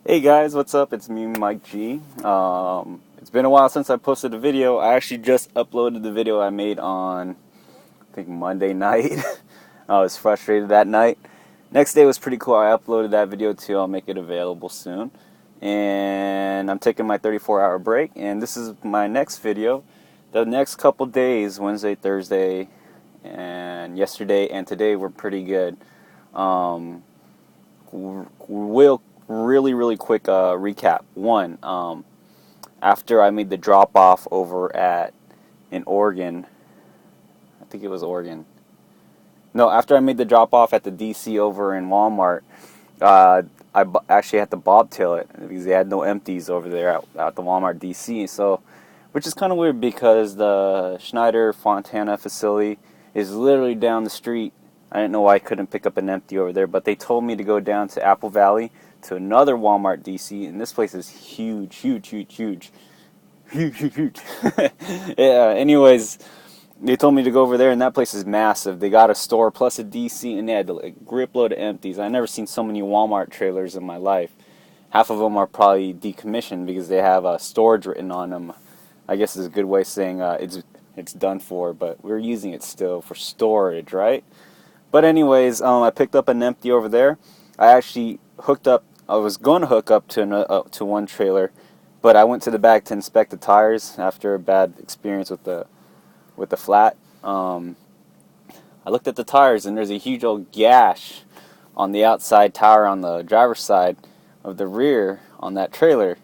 Hey guys, what's up? It's me, Mike G. It's been a while since I posted a video. I actually just uploaded the video I made on, I think, Monday night. I was frustrated that night. Next day was pretty cool. I uploaded that video too. I'll make it available soon. And I'm taking my 34-hour break, and this is my next video. The next couple days, Wednesday, Thursday, and yesterday and today were pretty good. We'll really quick recap. One, after I made the drop off over at in Oregon, I think it was Oregon. No, after I made the drop off at the DC over in Walmart, actually had to bobtail it because they had no empties over there at the Walmart DC. So, which is kind of weird because the Schneider Fontana facility is literally down the street. I didn't know why I couldn't pick up an empty over there, but they told me to go down to Apple Valley to another Walmart DC, and this place is huge. Yeah, anyways, they told me to go over there, and that place is massive. They got a store plus a DC, and they had a grip load of empties. I've never seen so many Walmart trailers in my life. Half of them are probably decommissioned because they have storage written on them. I guess is a good way of saying it's done for, but we're using it still for storage, right? But anyways, I picked up an empty over there. I actually hooked up. I was going to hook up to one trailer, but I went to the back to inspect the tires after a bad experience with the flat. I looked at the tires, and there's a huge old gash on the outside tire on the driver's side of the rear on that trailer.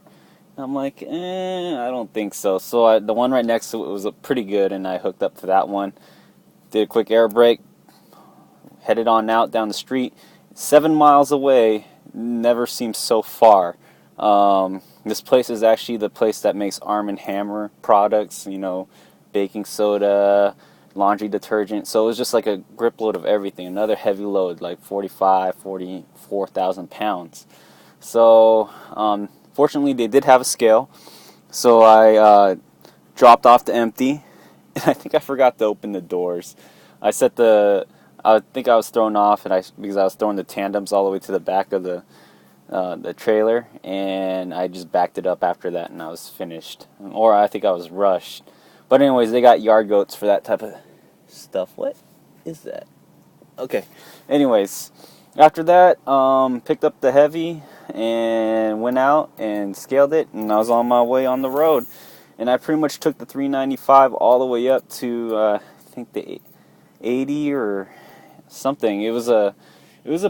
I'm like, I don't think so. So the one right next to it was pretty good, and I hooked up to that one. Did a quick air brake, headed on out down the street. 7 miles away, never seems so far. This place is actually the place that makes Arm & Hammer products, baking soda, laundry detergent. So it was just like a grip load of everything. Another heavy load, like 44,000 pounds. So, fortunately, they did have a scale. So I dropped off the empty, and I think I forgot to open the doors. I think I was thrown off, because I was throwing the tandems all the way to the back of the trailer, and I just backed it up after that, and I was finished. Or I think I was rushed. But anyways, they got yard goats for that type of stuff. What is that? Okay. Anyways, after that, picked up the heavy and went out and scaled it, and I was on my way on the road. And I pretty much took the 395 all the way up to I think the 80 or something. It was a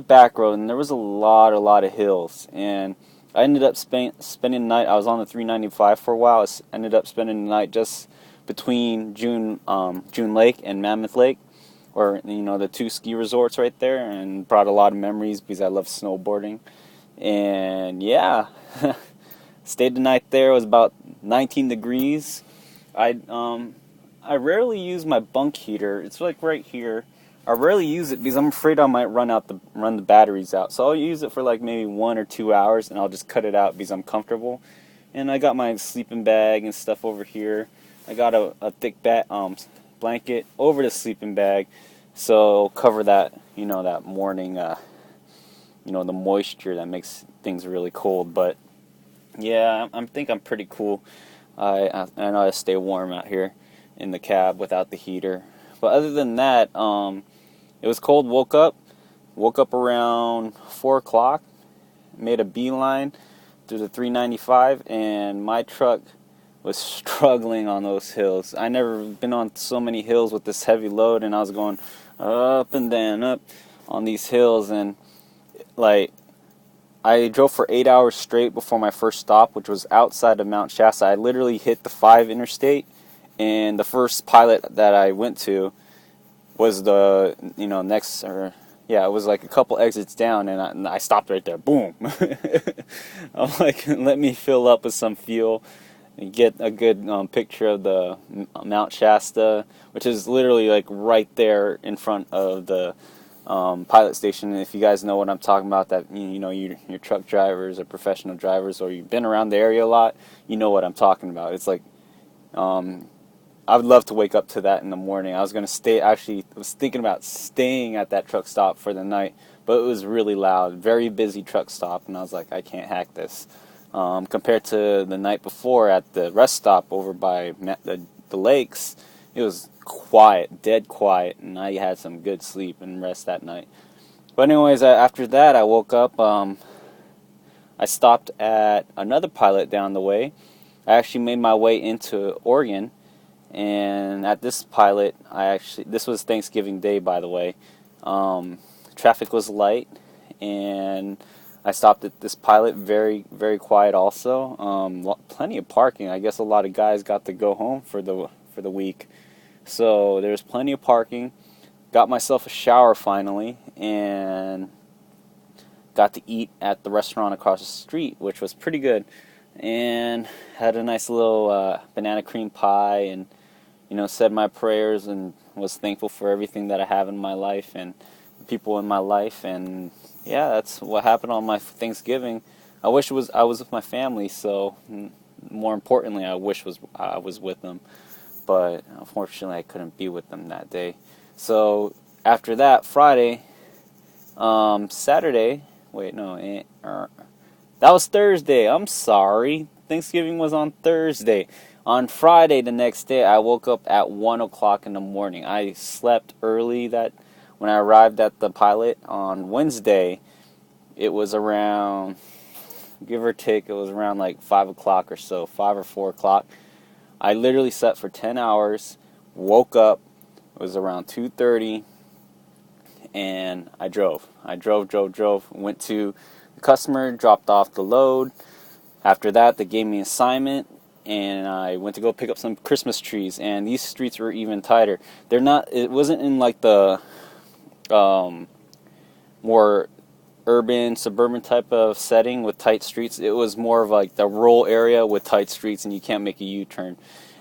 back road, and there was a lot of hills, and I ended up spending the night. I was on the 395 for a while. I ended up spending the night just between June Lake and Mammoth Lake, or the two ski resorts right there, and brought a lot of memories because I love snowboarding. And yeah, stayed the night there. It was about 19 degrees. I rarely use my bunk heater. It's like right here. I rarely use it because I'm afraid I might run the batteries out. So I'll use it for like maybe 1 or 2 hours, and I'll just cut it out because I'm comfortable. And I got my sleeping bag and stuff over here. I got a thick blanket over the sleeping bag, so cover that that morning the moisture that makes things really cold. But yeah, I think I'm pretty cool. I know I stay warm out here in the cab without the heater. But other than that, it was cold. Woke up around 4 o'clock, made a beeline through the 395, and my truck was struggling on those hills. I never been on so many hills with this heavy load, and I was going up and down, up on these hills, and like I drove for 8 hours straight before my first stop, which was outside of Mount Shasta. I literally hit the 5 interstate, and the first pilot that I went to was the next, or yeah, it was like a couple exits down, and I stopped right there. Boom. I'm like, let me fill up with some fuel and get a good picture of the Mount Shasta, which is literally like right there in front of the pilot station. And if you guys know what I'm talking about, that you're truck drivers or professional drivers, or you've been around the area a lot, you know what I'm talking about. It's like I would love to wake up to that in the morning. I was going to stay, actually, I was thinking about staying at that truck stop for the night, but it was really loud, very busy truck stop, and I was like, I can't hack this. Compared to the night before at the rest stop over by the lakes, it was quiet, dead quiet, and I had some good sleep and rest that night. But anyways, after that, I woke up. I stopped at another pilot down the way. I actually made my way into Oregon, and at this pilot, this was Thanksgiving Day, by the way. Traffic was light, and I stopped at this pilot, very, very quiet also. Plenty of parking. I guess a lot of guys got to go home for the week. So there's plenty of parking. Got myself a shower finally, and got to eat at the restaurant across the street, which was pretty good. And had a nice little banana cream pie, and said my prayers and was thankful for everything that I have in my life and the people in my life. And yeah, that's what happened on my Thanksgiving. I wish I was with my family, so more importantly, I was with them. But unfortunately, I couldn't be with them that day. So after that, Friday, Saturday, that was Thursday. I'm sorry. Thanksgiving was on Thursday. On Friday, the next day, I woke up at 1 o'clock in the morning. I slept early when I arrived at the pilot on Wednesday. It was around, give or take, it was around like 5 o'clock or so, 5 or 4 o'clock. I literally slept for 10 hours, woke up, it was around 2:30, and I drove. Went to the customer, dropped off the load. After that, they gave me an assignment, and I went to go pick up some Christmas trees, and these streets were even tighter. It wasn't in like the more urban, suburban type of setting with tight streets. It was more of like the rural area with tight streets, and you can't make a U-turn.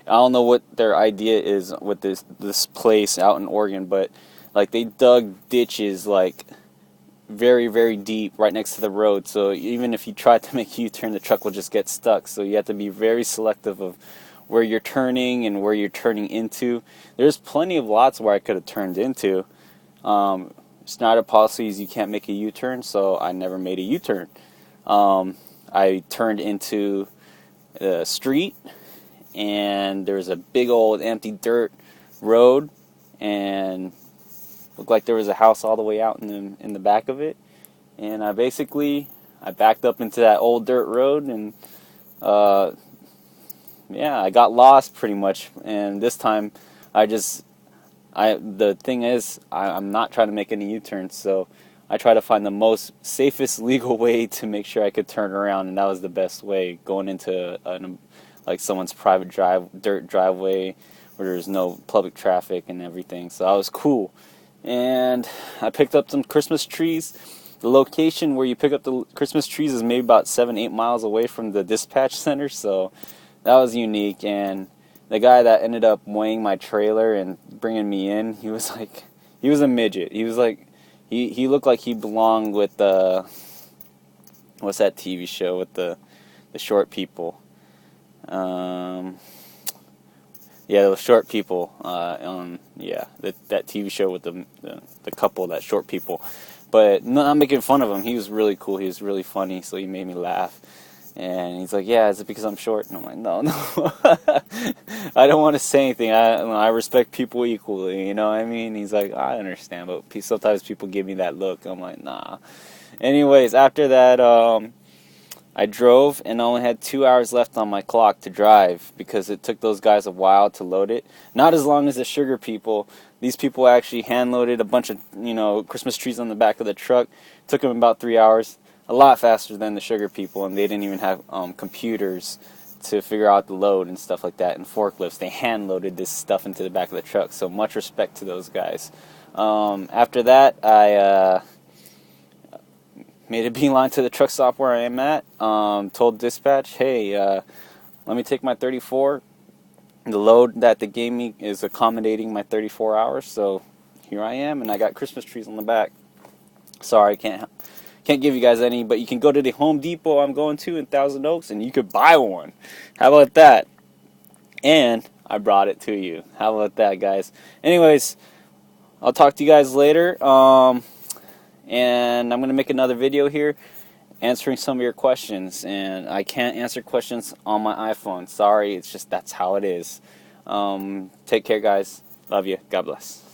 I don't know what their idea is with this place out in Oregon, but like they dug ditches like very, very deep right next to the road. So even if you tried to make a U-turn, the truck will just get stuck. So you have to be very selective of where you're turning and where you're turning into. There's plenty of lots where I could have turned into. Snyder policy is you can't make a U-turn, so I never made a U-turn. I turned into the street, and there was a big old empty dirt road, and looked like there was a house all the way out in the back of it. And I backed up into that old dirt road, and I got lost pretty much. And this time, the thing is, I'm not trying to make any U-turns, so I try to find the most safest legal way to make sure I could turn around, and that was the best way, going into like someone's private dirt driveway where there's no public traffic and everything. So that was cool. And I picked up some Christmas trees. The location where you pick up the Christmas trees is maybe about 7-8 miles away from the dispatch center, so that was unique. And the guy that ended up weighing my trailer and bringing me in, he was a midget. He was like, he looked like he belonged with what's that TV show with the short people? The short people. That TV show with the couple, that short people. But not making fun of him. He was really cool. He was really funny, so he made me laugh. And he's like, yeah, is it because I'm short? And I'm like, no. I don't want to say anything. I respect people equally, you know what I mean? He's like, I understand, but sometimes people give me that look. I'm like, nah. Anyways, after that, I drove, and I only had 2 hours left on my clock to drive because it took those guys a while to load it. Not as long as the sugar people. These people actually hand-loaded a bunch of, Christmas trees on the back of the truck. It took them about 3 hours. A lot faster than the sugar people, and they didn't even have computers to figure out the load and stuff like that, and forklifts. They hand-loaded this stuff into the back of the truck, so much respect to those guys. After that, I made a beeline to the truck stop where I am at, told dispatch, hey, let me take my 34. The load that they gave me is accommodating my 34 hours, so here I am, and I got Christmas trees on the back. Sorry, can't give you guys any, but you can go to the Home Depot I'm going to in Thousand Oaks, and you could buy one. How about that? And I brought it to you. How about that, guys? Anyways, I'll talk to you guys later. and I'm going to make another video here answering some of your questions. And I can't answer questions on my iPhone. Sorry, it's just that's how it is. Take care, guys. Love you. God bless.